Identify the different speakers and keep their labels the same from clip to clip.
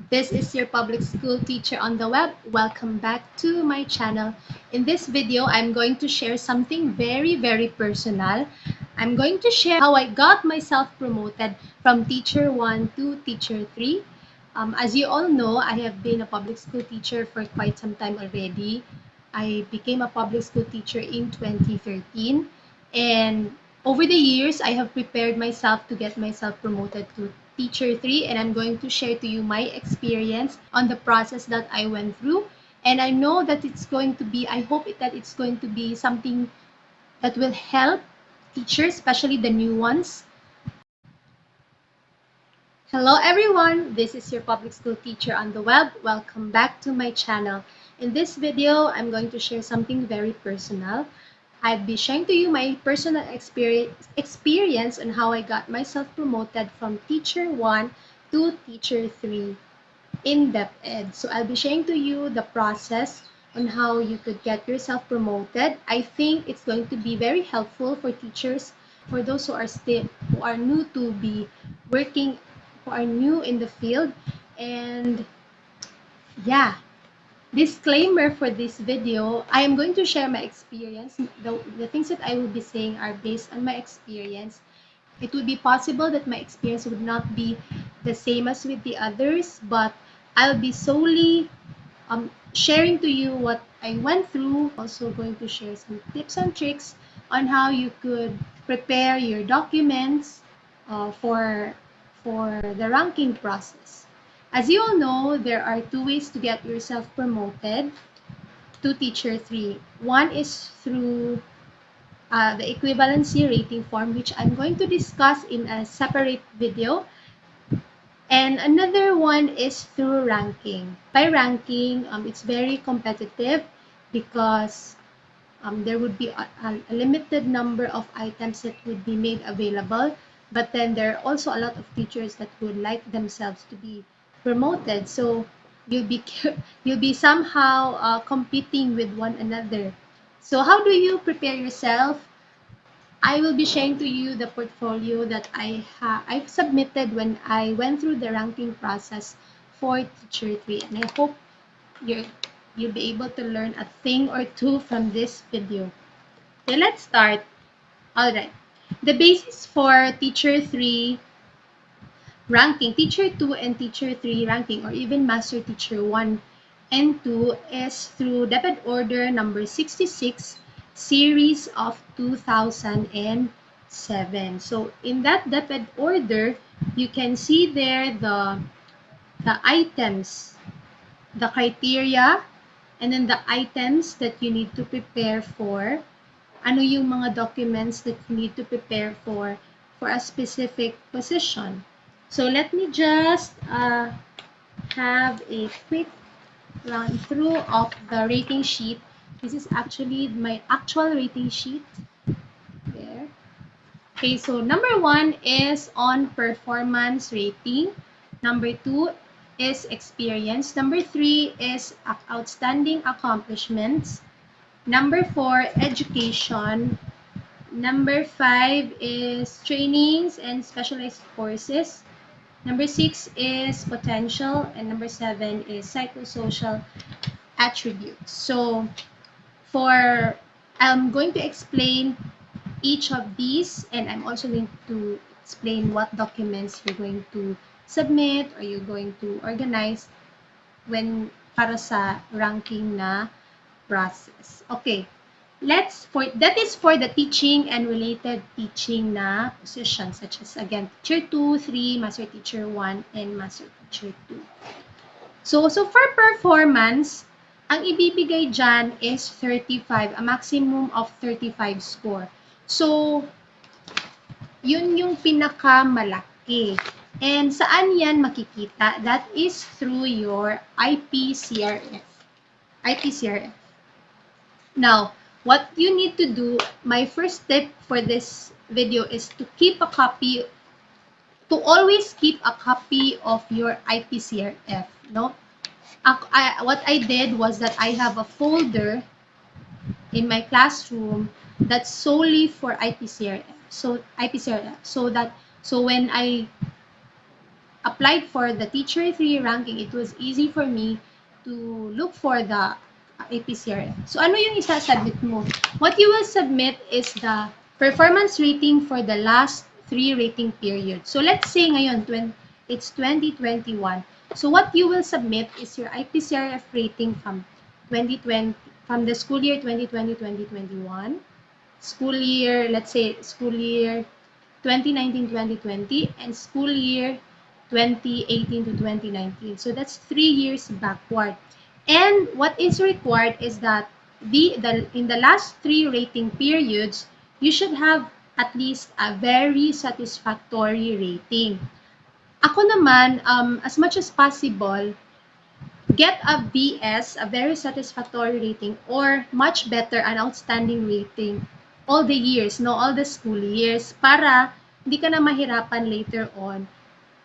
Speaker 1: This is your public school teacher on the web. Welcome back to my channel. In this video, I'm going to share something very personal. I'm going to share how I got myself promoted from teacher 1 to teacher 3. As you all know, I have been a public school teacher for quite some time already. I became a public school teacher in 2013, and over the years, I have prepared myself to get myself promoted to teacher 3, and I'm going to share to you my experience on the process that I went through. And I know that I hope that it's going to be something that will help teachers, especially the new ones. Hello everyone, this is your public school teacher on the web. Welcome back to my channel. In this video, I'm going to share something very personal. I'll be sharing to you my personal experience on how I got myself promoted from teacher 1 to teacher 3 in depth ed. So I'll be sharing to you the process on how you could get yourself promoted. I think it's going to be very helpful for teachers, for those who are new to be working, who are new in the field. And yeah, disclaimer for this video, I am going to share my experience. The things that I will be saying are based on my experience. It would be possible that my experience would not be the same as with the others, but I'll be solely sharing to you what I went through. Also going to share some tips and tricks on how you could prepare your documents for the ranking process. As you all know, there are two ways to get yourself promoted to teacher 3. One is through the equivalency rating form, which I'm going to discuss in a separate video. And another one is through ranking. By ranking, it's very competitive because there would be a limited number of items that would be made available. But then there are also a lot of teachers that would like themselves to be promoted. So you'll be you'll be somehow competing with one another. So how do you prepare yourself? I will be sharing to you the portfolio that I've submitted when I went through the ranking process for teacher 3, and I hope you'll be able to learn a thing or two from this video. Okay, let's start. Alright. The basis for teacher 3 ranking, teacher 2 and teacher 3 ranking, or even master teacher 1 and 2 is through debit order number 66, series of 2007. So in that debit order, you can see there the items, the criteria, and then the items that you need to prepare for. Ano yung mga documents that you need to prepare for a specific position. So let me just have a quick run through of the rating sheet. This is actually my actual rating sheet. There. Okay, so number 1 is on performance rating. Number 2 is experience. Number 3 is outstanding accomplishments. Number 4, education. Number 5 is trainings and specialized courses. Number 6 is potential, and number 7 is psychosocial attributes. So I'm going to explain each of these, and I'm also going to explain what documents you're going to submit or you're going to organize when para sa ranking na process. Okay. That is for the teaching and related teaching na positions, such as again teacher 2, 3, master teacher 1, and master teacher 2. So for performance, ang ibibigay dyan is 35, a maximum of 35 score. So yun yung pinakamalaki. And saan yan makikita? That is through your IPCRF. IPCRF. Now, what you need to do, my first tip for this video is to always keep a copy of your IPCRF, no? What I did was that I have a folder in my classroom that's solely for IPCRF. So when I applied for the Teacher 3 ranking, it was easy for me to look for the APCRF. So ano yung isasubmit mo? What you will submit is the performance rating for the last 3 rating periods. So let's say ngayon, it's 2021. So what you will submit is your IPCRF rating from 2020, from the school year 2020-2021, school year, let's say school year 2019-2020, and school year 2018 to 2019. So that's 3 years backward. And what is required is that in the last 3 rating periods, you should have at least a very satisfactory rating. Ako naman, as much as possible, get a VS, a very satisfactory rating, or much better, an outstanding rating all the years, no, all the school years, para hindi ka na mahirapan later on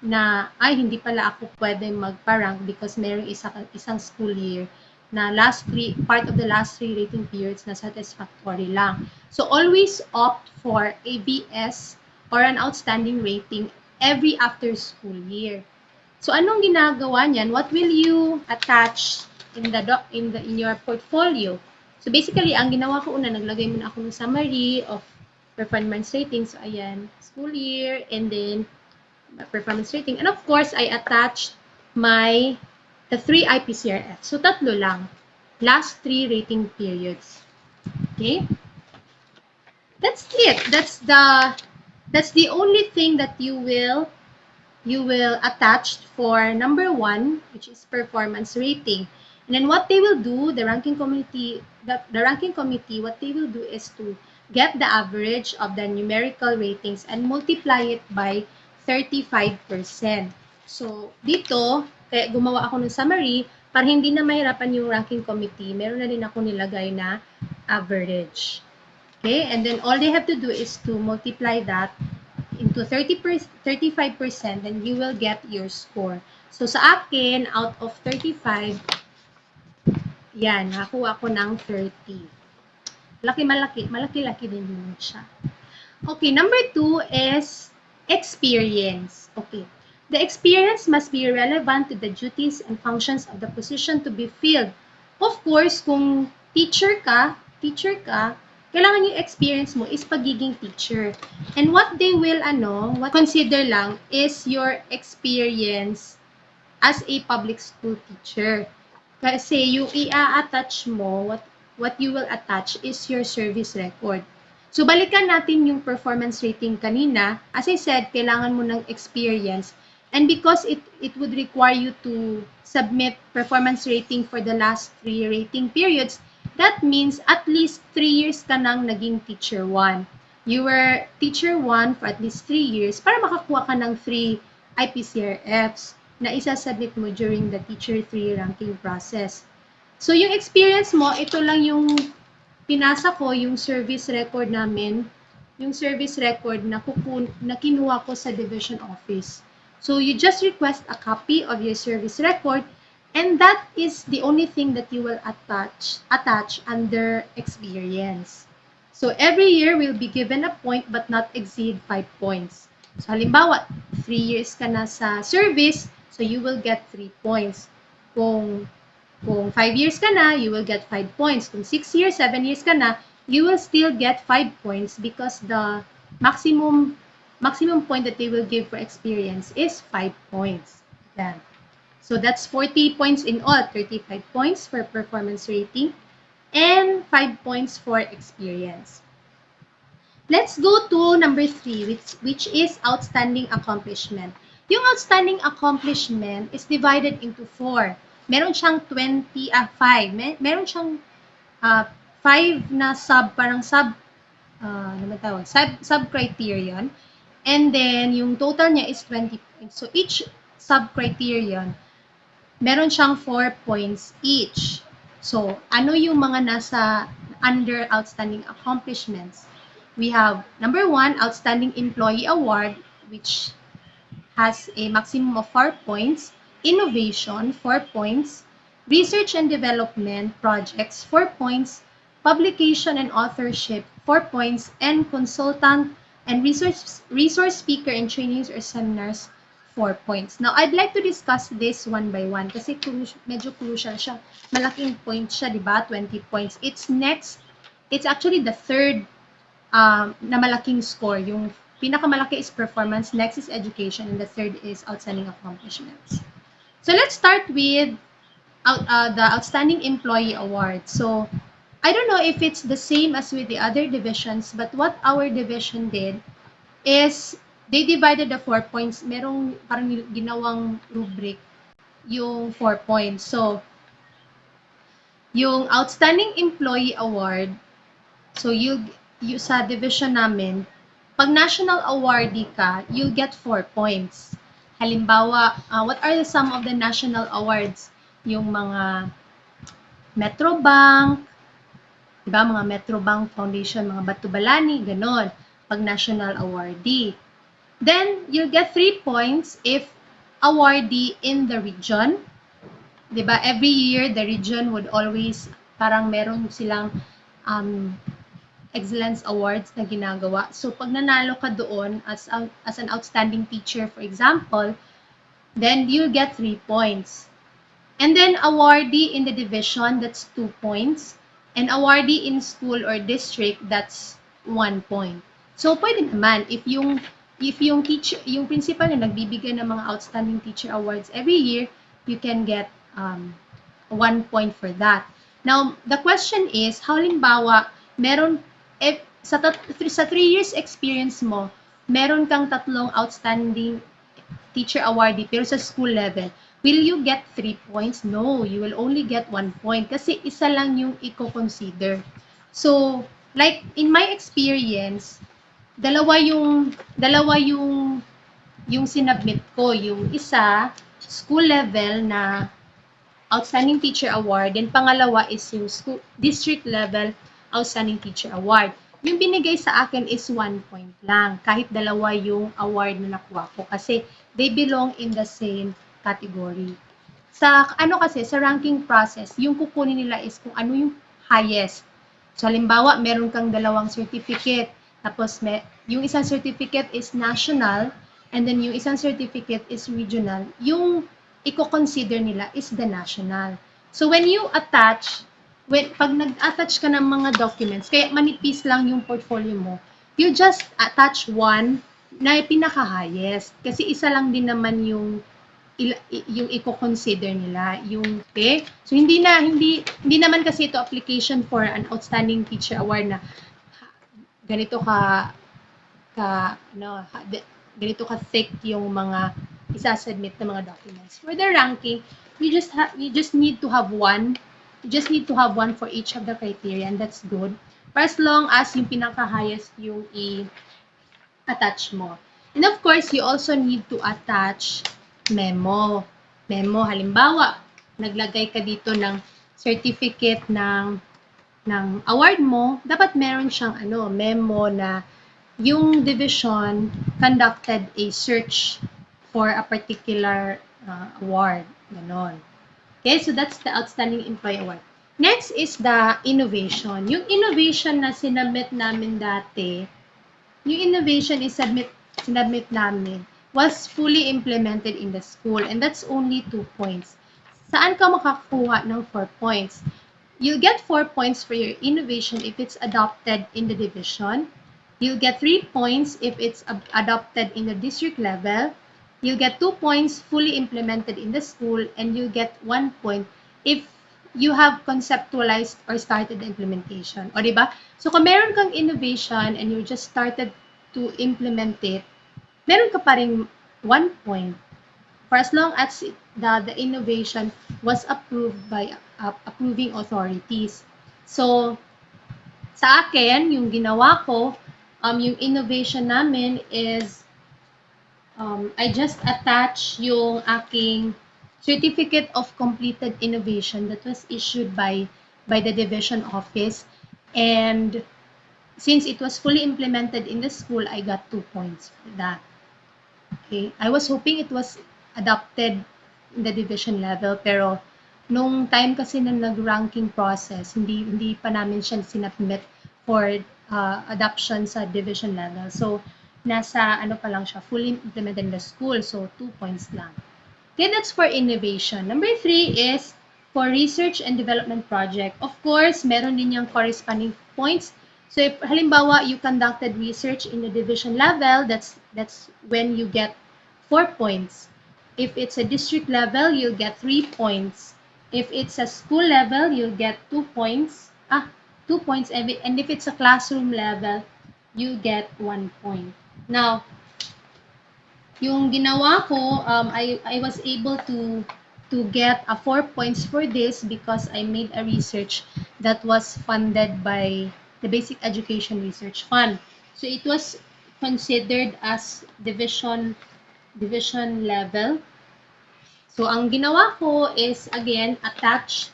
Speaker 1: na, ay, hindi pala ako pwede magparang because merong isang school year na part of the last 3 rating periods na satisfactory lang. So, always opt for a VS or an outstanding rating every after school year. So, anong ginagawa niyan? What will you attach in your portfolio? So, basically, ang ginawa ko una, naglagay muna ako ng summary of performance rating. So, ayan, school year, and then performance rating. And of course, I attached the 3 IPCRF. So, tatlo lang. Last 3 rating periods. Okay? That's it. That's the only thing that you will attach for number 1, which is performance rating. And then what they will do, the ranking committee, what they will do is to get the average of the numerical ratings and multiply it by 35%. So, dito, kaya gumawa ako ng summary, para hindi na mahirapan yung ranking committee, meron na din ako nilagay na average. Okay? And then all they have to do is to multiply that into 35%, then you will get your score. So, sa akin, out of 35, yan, nakakuha ko ng 30. Malaki-laki din yun siya. Okay, number 2 is experience. Okay. The experience must be relevant to the duties and functions of the position to be filled. Of course, kung teacher ka, kailangan yung experience mo is pagiging teacher. And what they will, what consider lang is your experience as a public school teacher. Kasi yung i-attach mo, what you will attach is your service record. So, balikan natin yung performance rating kanina. As I said, kailangan mo ng experience. And because it would require you to submit performance rating for the last 3 rating periods, that means at least 3 years ka nang naging teacher 1. You were teacher 1 for at least 3 years para makakuha ka ng 3 IPCRFs na isasubmit mo during the teacher 3 ranking process. So, yung experience mo, ito lang yung pinasa ko, yung service record namin, yung service record na kinuha ko sa division office. So, you just request a copy of your service record, and that is the only thing that you will attach under experience. So, every year will be given a point but not exceed 5 points. So, halimbawa, 3 years ka na sa service, so you will get 3 points. Kung 5 years ka na, you will get 5 points. Kung 6 years, 7 years ka na, you will still get 5 points because the maximum point that they will give for experience is 5 points. Yan. So that's 40 points in all, 35 points for performance rating, and 5 points for experience. Let's go to number 3, which is outstanding accomplishment. Yung outstanding accomplishment is divided into 4. Meron siyang 5. Meron siyang 5 na sub-criterion. And then, yung total niya is 20 points. So, each sub-criterion, meron siyang 4 points each. So, ano yung mga nasa under outstanding accomplishments? We have, number 1, Outstanding Employee Award, which has a maximum of 4 points. Innovation, 4 points. Research and Development Projects, 4 points. Publication and Authorship, 4 points. And Consultant and Resource Speaker in Trainings or Seminars, 4 points. Now, I'd like to discuss this one by one kasi medyo crucial siya. Malaking point siya, di ba? 20 points. It's actually the third na malaking score. Yung pinakamalaki is performance, next is education, and the third is outstanding accomplishments. So let's start with the Outstanding Employee Award. So I don't know if it's the same as with the other divisions, but what our division did is they divided the 4 points. Merong parang ginawang rubric yung 4 points. So yung Outstanding Employee Award, so you sa division namin, pag national awardee ka, you get 4 points. Halimbawa, what are some of the national awards? Yung mga Metrobank, diba? Mga Metrobank Foundation, mga Batubalani, ganon. Pag national awardee. Then, you'll get 3 points if awardee in the region. Diba? Every year, the region would always, parang meron silang excellence awards na ginagawa. So, pag nanalo ka doon as an outstanding teacher, for example, then you'll get 3 points. And then, awardee in the division, that's 2 points. And awardee in school or district, that's 1 point. So, pwede naman, if yung teacher, yung principal na nagbibigay ng mga outstanding teacher awards every year, you can get 1 point for that. Now, the question is, halimbawa, meron, sa 3 years experience mo, meron kang 3 outstanding teacher awardee, pero sa school level, will you get 3 points? No, you will only get 1 point kasi isa lang yung i-consider. So, like in my experience, dalawa yung sinubmit ko, yung isa school level na outstanding teacher award, and pangalawa is yung school district level outstanding teacher award. Yung binigay sa akin is 1 point lang, kahit dalawa yung award na nakuha ko kasi they belong in the same category. Sa sa ranking process, yung kukunin nila is kung ano yung highest. So halimbawa, meron kang dalawang certificate, tapos yung isang certificate is national, and then yung isang certificate is regional. Yung i-consider nila is the national. So when you attach, pag nag-attach ka ng mga documents, kaya manipis lang yung portfolio mo, you just attach one na pinaka-highest. Kasi isa lang din naman yung i-consider nila, yung okay. So hindi naman kasi ito application for an outstanding teacher award na ganito ganito ka thick yung mga isa-submit na mga documents. For the ranking, you just need to have one. You just need to have one for each of the criteria, and that's good. For as long as yung pinaka-highest yung i-attach mo. And of course, you also need to attach memo. Halimbawa, naglagay ka dito ng certificate ng award mo, dapat meron siyang memo na yung division conducted a search for a particular award. Ganon. Okay, so that's the Outstanding Employee Award. Next is the innovation. Yung innovation na sinubmit namin dati, yung innovation is sinubmit namin was fully implemented in the school, and that's only 2 points. Saan ka makakuha ng 4 points? You'll get 4 points for your innovation if it's adopted in the division. You'll get 3 points if it's adopted in the district level. You'll get 2 points fully implemented in the school, and you'll get 1 point if you have conceptualized or started the implementation. O, diba? So, kung meron kang innovation and you just started to implement it, meron ka pa rin 1 point for as long as the innovation was approved by approving authorities. So, sa akin, yung ginawa ko, yung innovation namin is I just attach yung aking certificate of completed innovation that was issued by the division office, and since it was fully implemented in the school, I got 2 points for that. Okay, I was hoping it was adopted in the division level, pero nung time kasi na nag-ranking process, hindi pa namin siya sinubmit for adoption sa division level. So nasa ano pa lang siya, fully implemented in the school. So, 2 points lang. Okay, that's for innovation. Number 3 is for research and development project. Of course, meron din yung corresponding points. So, if halimbawa, you conducted research in the division level, that's when you get 4 points. If it's a district level, you'll get 3 points. If it's a school level, you'll get 2 points. 2 points. And if it's a classroom level, you get 1 point. Now, yung ginawa ko, I was able to get a 4 points for this because I made a research that was funded by the Basic Education Research Fund. So it was considered as division level. So ang ginawa ko is again attach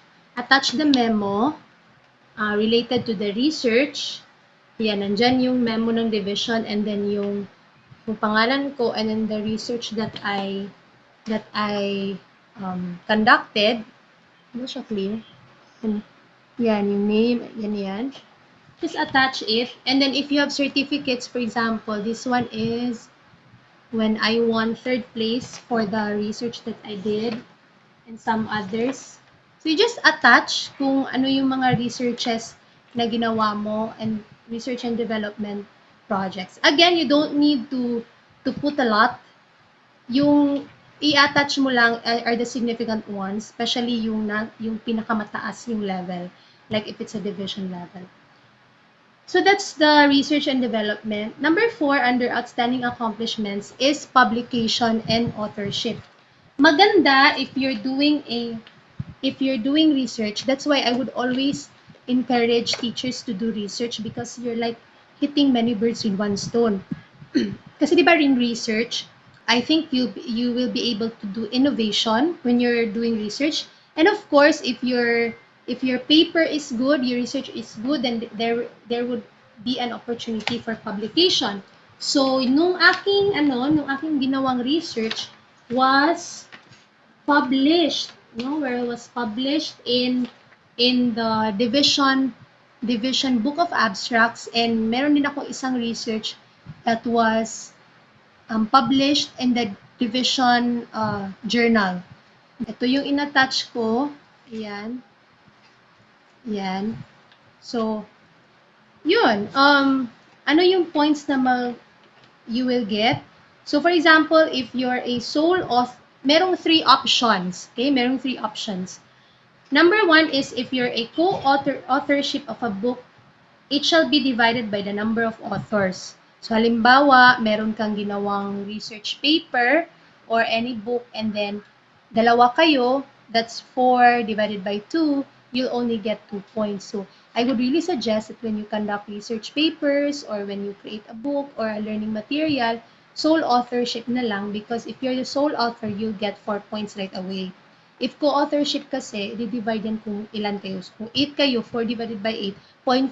Speaker 1: the memo related to the research. Yan, nandyan yung memo ng division and then yung pangalan ko and then the research that I conducted. Ano siya clear? Yan, yung name, yan. Just attach it. And then if you have certificates, for example, this one is when I won 3rd place for the research that I did and some others. So you just attach kung ano yung mga researches na ginawa mo and research and development projects. Again, you don't need to put a lot. Yung i-attach mo lang are the significant ones, especially yung pinakamataas yung level, like if it's a division level. So that's the research and development. Number 4 under outstanding accomplishments is publication and authorship. Maganda if you're doing research. That's why I would always encourage teachers to do research because you're like hitting many birds with one stone. Kasi di ba in research, I think you will be able to do innovation when you're doing research. And of course, if your paper is good, your research is good, then there would be an opportunity for publication. So, nung aking ginawang research was published, where it was published in the division book of abstracts, and meron din ako isang research that was published in the division journal. Ito yung in-attach ko. Yan. So, yun. Ano yung points na you will get? So, for example, if you're a sole author, merong 3 options. Okay? Merong 3 options. Number 1 is if you're a authorship of a book, it shall be divided by the number of authors. So, halimbawa, meron kang ginawang research paper or any book and then dalawa kayo, that's 4 divided by 2, you'll only get 2 points. So, I would really suggest that when you conduct research papers or when you create a book or a learning material, sole authorship na lang because if you're the sole author, you'll get 4 points right away. If co-authorship kasi, i-divide yan kung ilan kayo. So, kung 8 kayo, 4 divided by 8,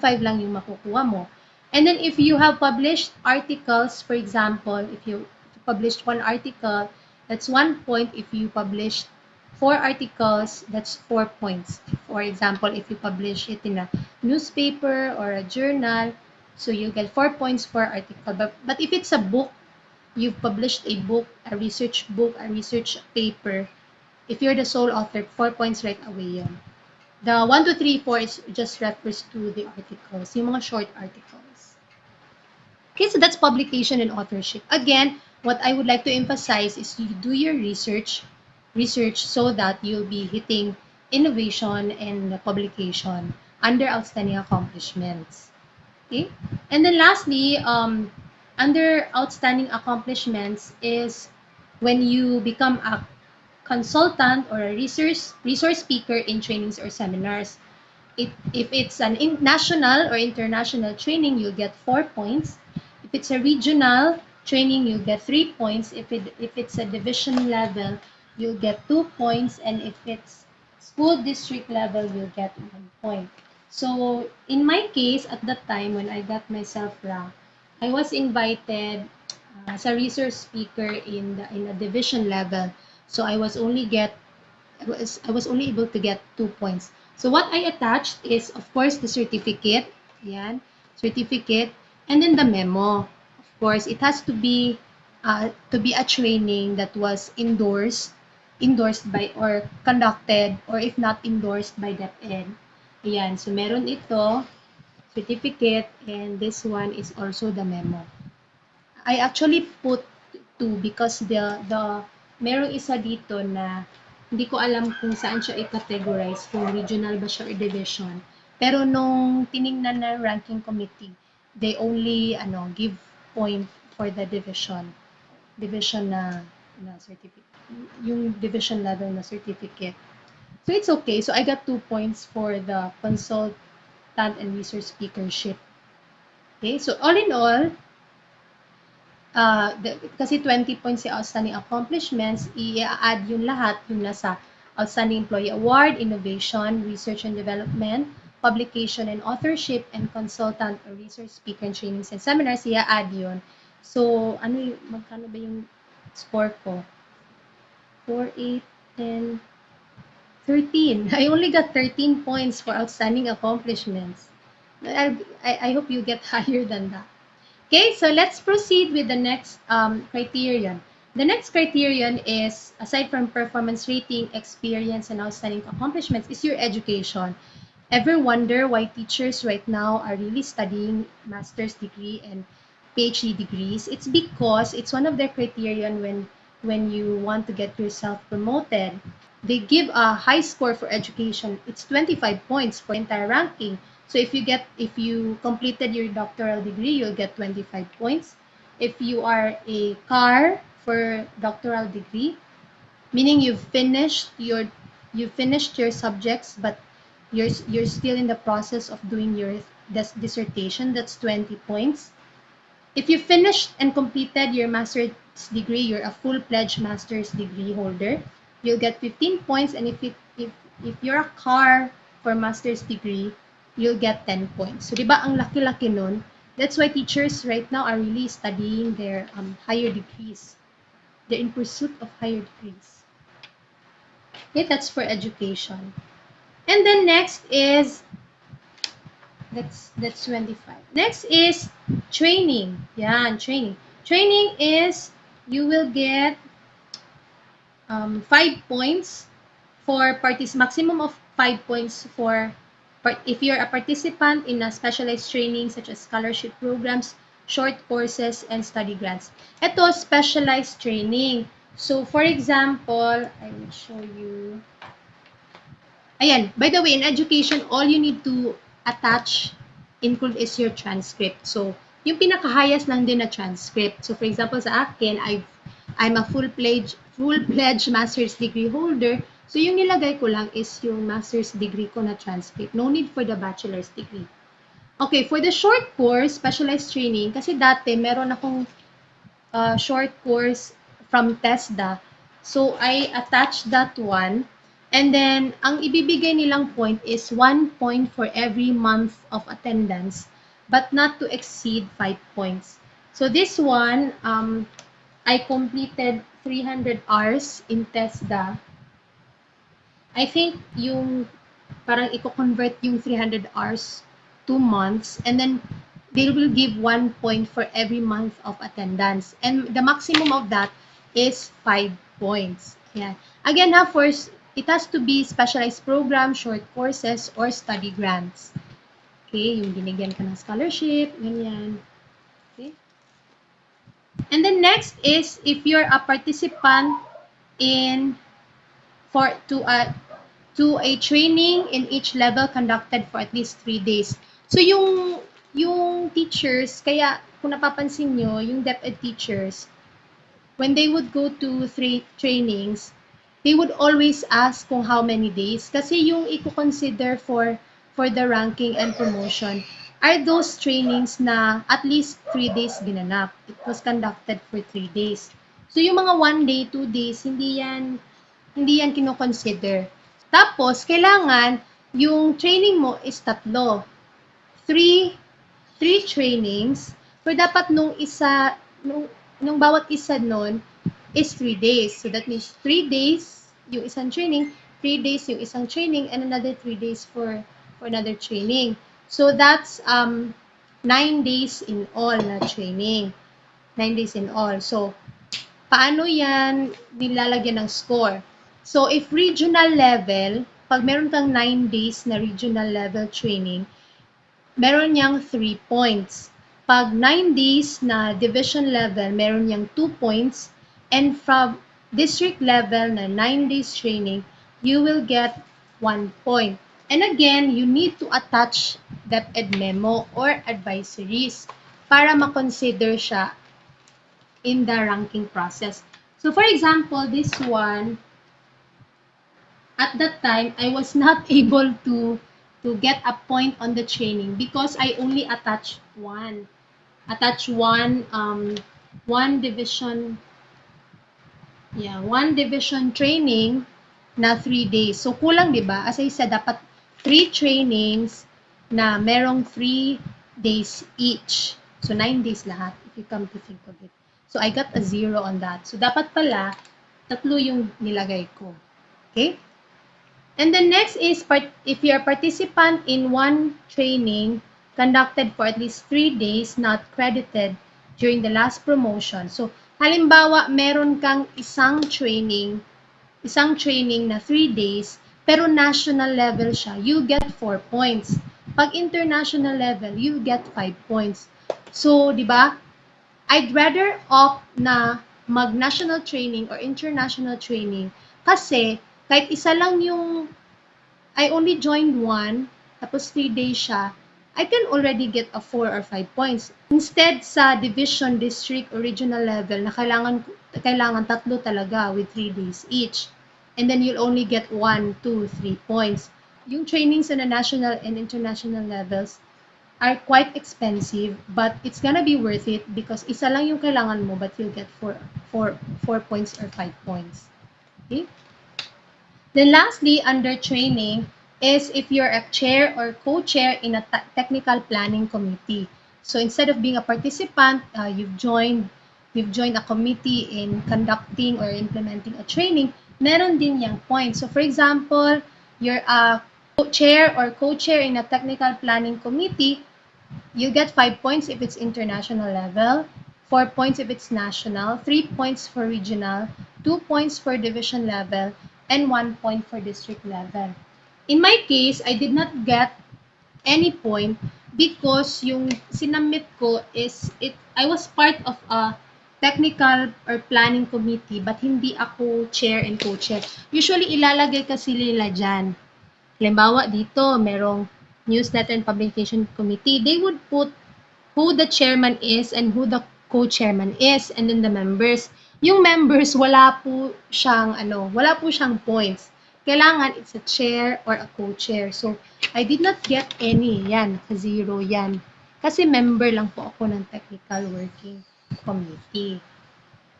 Speaker 1: 0.5 lang yung makukuha mo. And then, if you have published articles, for example, if you published 1 article, that's 1 point. If you published 4 articles, that's 4 points. For example, if you publish it in a newspaper or a journal, so you get 4 points per article. But if it's a book, you've published a book, a research paper, if you're the sole author, 4 points right away yun. The 1, 2, 3, 4 is just refers to the articles, yung mga short articles. Okay, so that's publication and authorship. Again, what I would like to emphasize is you do your research so that you'll be hitting innovation and publication under outstanding accomplishments. Okay, and then lastly, under outstanding accomplishments is when you become a consultant or a resource speaker in trainings or seminars. If it's an national or international training, you'll get 4 points. If it's a regional training, you'll get 3 points. If it's a division level, you'll get 2 points. And if it's school district level, you'll get 1 point. So, in my case, at that time, when I got myself ranked, I was invited as a resource speaker in a division level. So I was only able to get 2 points. So what I attached is, of course, the certificate. Yan, certificate. And then the memo, of course, it has to be a training that was endorsed by or conducted or if not endorsed by DepEd. Ayan, so meron ito, certificate, and this one is also the memo. I actually put two because the merong isa dito na hindi ko alam kung saan siya i-categorize, kung regional ba siya or division. Pero nung tiningnan ng ranking committee, they only give point for the division na certificate, yung division level na certificate. So it's okay. So I got 2 points for the consultant and research speakership. Okay, so all in all, kasi 20 points yung outstanding accomplishments, i-add yung lahat, yung nasa outstanding employee award, innovation, research and development, publication and authorship, and consultant or research speaker and trainings and seminars, i-add yun. So, magkano ba yung score ko? 4, 8, 10, 13. I only got 13 points for outstanding accomplishments. I hope you get higher than that. Okay, so let's proceed with the next criterion. The next criterion is, aside from performance rating, experience, and outstanding accomplishments, is your education. Ever wonder why teachers right now are really studying master's degree and PhD degrees? It's because it's one of their criterion when you want to get yourself promoted. They give a high score for education. It's 25 points for entire ranking. So if you completed your doctoral degree, you'll get 25 points. If you are a CAR for doctoral degree, meaning you've finished your subjects, but you're still in the process of doing your dissertation, that's 20 points. If you finished and completed your master's degree, you're a full-fledged master's degree holder, you'll get 15 points. And if you're a CAR for master's degree, you'll get 10 points. So, di ba, ang laki-laki nun? That's why teachers right now are really studying their higher degrees. They're in pursuit of higher degrees. Okay, that's for education. And then next is, that's 25. Next is training. Yan, training. Training is, you will get 5 points for maximum of 5 points for if you're a participant in a specialized training such as scholarship programs, short courses, and study grants. Ito, specialized training. So, for example, I will show you. Ayan, by the way, in education, all you need to include is your transcript. So, yung pinaka-highest lang din na transcript. So, for example, sa akin, I'm a full-fledged master's degree holder. So, yung nilagay ko lang is yung master's degree ko na transcript. No need for the bachelor's degree. Okay, for the short course, specialized training, kasi dati meron akong short course from TESDA. So, I attached that one. And then, ang ibibigay nilang point is 1 point for every month of attendance, but not to exceed 5 points. So, this one, I completed 300 hours in TESDA. I think yung parang i-convert yung 300 hours to months, and then they will give 1 point for every month of attendance. And the maximum of that is 5 points. Yeah. Again, first, it has to be specialized program, short courses, or study grants. Okay, yung binigyan ka ng scholarship, ganyan. Okay. And then next is, if you're a participant to a training in each level conducted for at least 3 days. So, yung teachers, kaya kung napapansin nyo, yung DepEd teachers, when they would go to 3 trainings, they would always ask kung how many days. Kasi yung i-consider for the ranking and promotion are those trainings na at least 3 days ginanap. It was conducted for 3 days. So, yung mga 1 day, 2 days, hindi yan kino-consider. Tapos, kailangan yung training mo is 3. 3 trainings. Pero dapat nung bawat isa nun is 3 days. So, that means 3 days yung isang training, 3 days yung isang training, and another 3 days for another training. So, that's 9 days in all na training. 9 days in all. So, paano yan nilalagyan ng score? So, if regional level, pag meron kang 9 days na regional level training, meron niyang 3 points. Pag 9 days na division level, meron niyang 2 points. And from district level na 9 days training, you will get 1 point. And again, you need to attach DepEd memo or advisories para ma-consider siya in the ranking process. So for example, this one, at that time, I was not able to get a point on the training because I only attached one division, one division training na 3 days. So kulang, 'di ba? As I said, dapat 3 trainings na merong 3 days each. So 9 days lahat if you come to think of it. So I got a 0 on that. So dapat pala tatlo yung nilagay ko. Okay? And then next is if you're a participant in one training conducted for at least 3 days not credited during the last promotion. So, halimbawa, meron kang isang training na 3 days, pero national level siya, you get 4 points. Pag international level, you get 5 points. So, di ba? I'd rather opt na mag-national training or international training kasi kahit isa lang yung I only joined one, tapos 3 days siya, I can already get a 4 or 5 points. Instead sa division, district, or regional level na kailangan tatlo talaga with 3 days each. And then you'll only get 1, 2, 3 points. Yung trainings on the national and international levels are quite expensive, but it's gonna be worth it because isa lang yung kailangan mo, but you'll get 4 points or 5 points. Okay? Then lastly, under training is if you're a chair or co-chair in a technical planning committee. So instead of being a participant, you've joined a committee in conducting or implementing a training, meron din yung points. So for example, you're a chair or co-chair in a technical planning committee, you get 5 points if it's international level, 4 points if it's national, 3 points for regional, 2 points for division level, and 1 point for district level. In my case, I did not get any point because yung sinamit ko is I was part of a technical or planning committee but hindi ako chair and co-chair. Usually ilalagay kasi nila dyan. Halimbawa dito, merong newsletter and publication committee. They would put who the chairman is and who the co-chairman is and then the members. Yung members, wala po siyang points. Kailangan it's a chair or a co-chair. So, I did not get any. Yan, zero yan. Kasi member lang po ako ng technical working committee.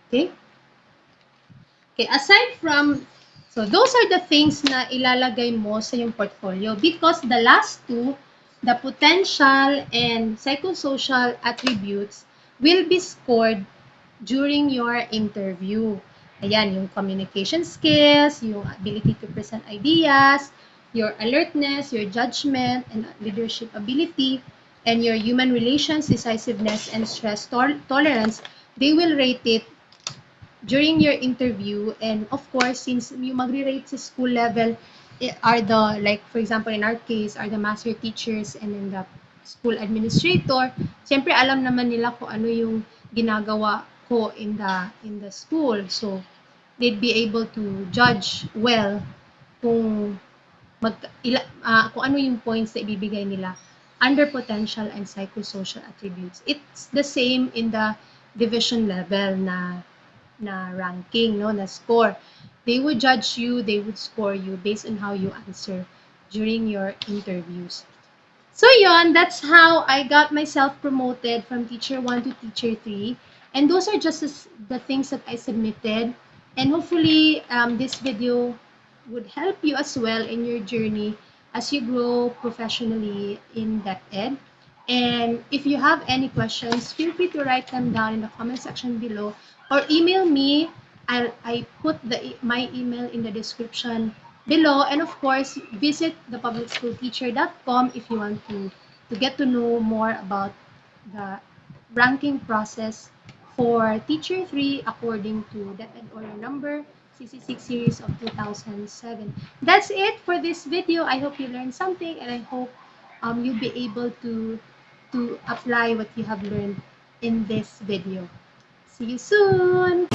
Speaker 1: Okay? Okay, aside from, so those are the things na ilalagay mo sa yung portfolio because the last two, the potential and psychosocial attributes will be scored during your interview. Ayan, yung communication skills, yung ability to present ideas, your alertness, your judgment, and leadership ability, and your human relations, decisiveness, and stress tolerance, they will rate it during your interview. And of course, since yung magre-rate sa school level are the, like for example in our case, are the master teachers and then the school administrator, siyempre alam naman nila kung ano yung ginagawa ko in the school. So, they'd be able to judge well kung kung ano yung points na ibibigay nila under potential and psychosocial attributes. It's the same in the division level na ranking, no, na score. They would judge you, they would score you based on how you answer during your interviews. So yon, that's how I got myself promoted from teacher 1 to teacher 3. And those are just the things that I submitted. And hopefully this video would help you as well in your journey as you grow professionally in DepEd. And if you have any questions, feel free to write them down in the comment section below or email me. I put my email in the description below. And of course, visit thepublicschoolteacher.com if you want to get to know more about the ranking process for Teacher 3 according to DepEd Order number CC6 series of 2007. That's it for this video. I hope you learned something, and I hope you'll be able to apply what you have learned in this video. See you soon!